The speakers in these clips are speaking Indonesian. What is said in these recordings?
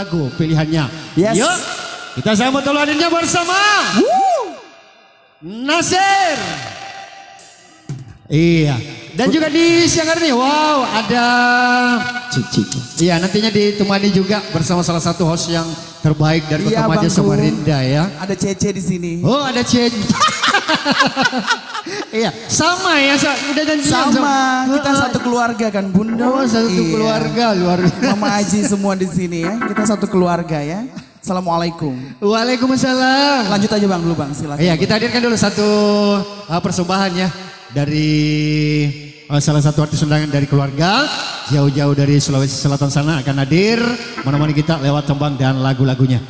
lagu pilihannya. Yes. Yuk, kita sambut dulu hadirnya bersama Nasir. Iya. Dan juga di siang hari ini, wow, ada iya, nantinya ditemani juga bersama salah satu host yang terbaik dari Kota Maja Samarinda ya. Ada Cece di sini. Oh, ada Cece. Iya, sama ya, udah janjian. Sama, kita satu keluarga kan Bunda. Oh, satu keluarga luar biasa. Mama Aji semua di sini ya. Kita satu keluarga ya. Assalamualaikum. Waalaikumsalam. Lanjut aja Bang dulu Bang, silakan. Iya, kita hadirkan dulu satu persembahan ya dari salah satu artis undangan dari keluarga jauh-jauh dari Sulawesi Selatan sana akan hadir menemani kita lewat tembang dan lagu-lagunya.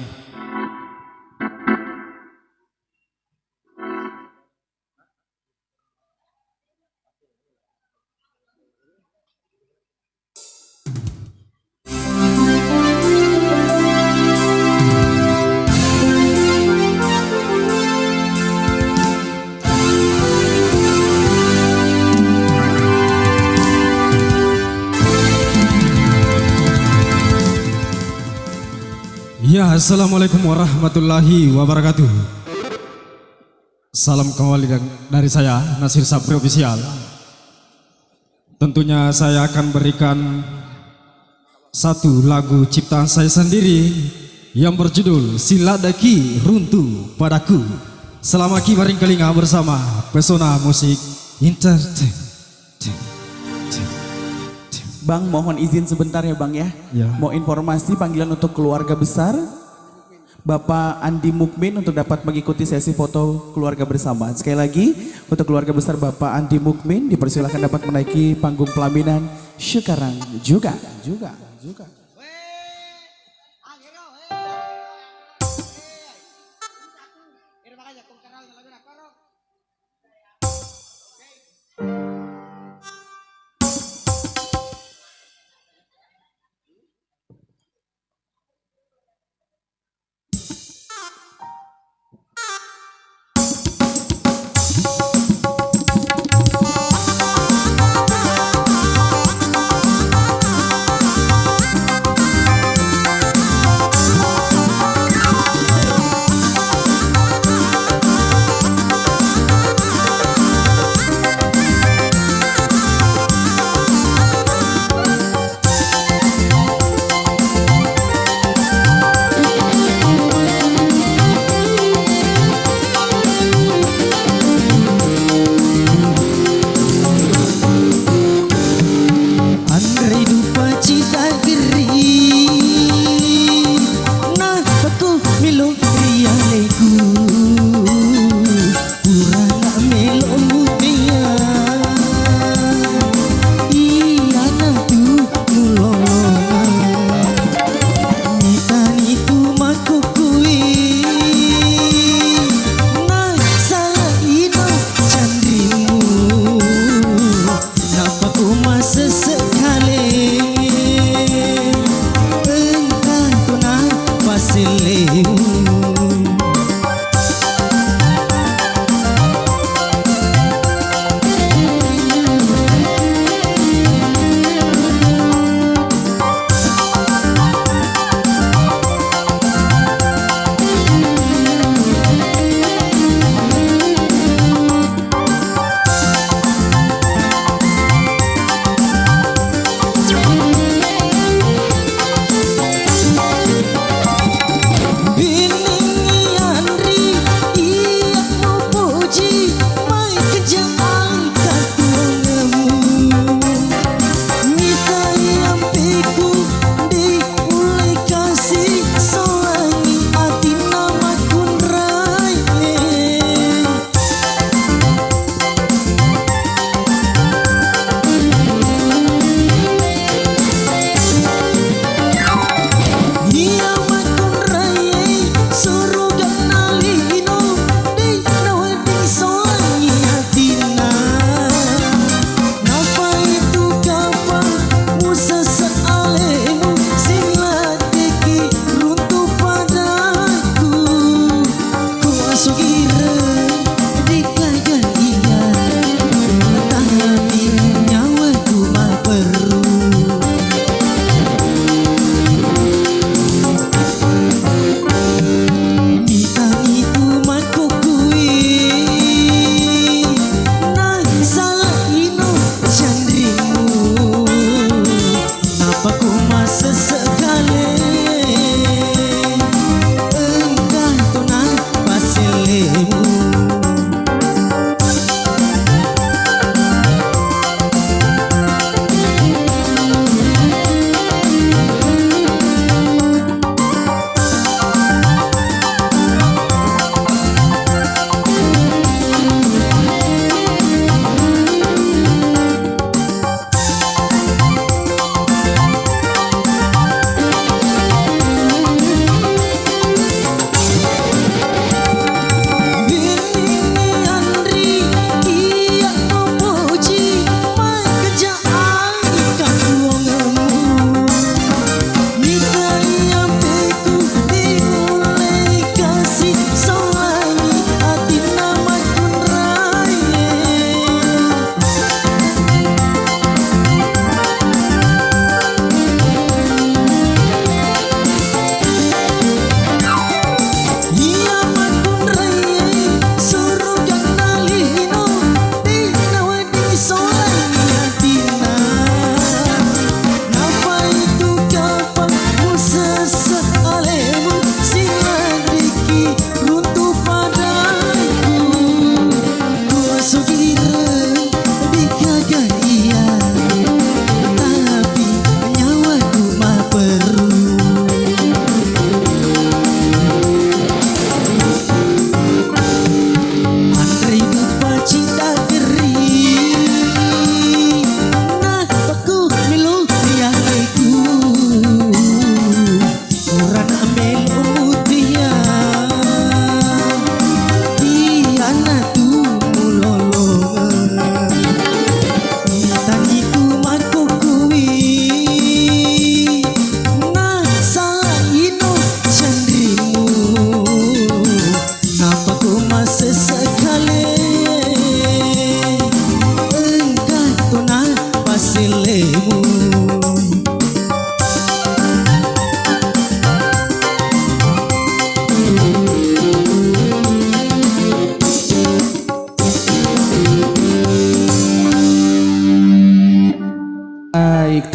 Ya, assalamualaikum warahmatullahi wabarakatuh. Salam kembali dari saya, Nasir Sabri Official. Tentunya saya akan berikan satu lagu ciptaan saya sendiri yang berjudul Siladaki Runtuh Padaku. Selama kibaring kelinga bersama Pesona Musik Entertainment. Bang, mohon izin sebentar ya Bang ya. Ya. Mau informasi panggilan untuk keluarga besar Bapak Andi Mukmin untuk dapat mengikuti sesi foto keluarga bersama. Sekali lagi untuk keluarga besar Bapak Andi Mukmin dipersilakan dapat menaiki panggung pelaminan sekarang juga.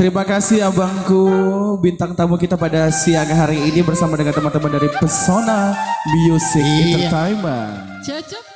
terima kasih abangku bintang tamu kita pada siang hari ini bersama dengan teman-teman dari Pesona Music Iya. Entertainment. Cocok.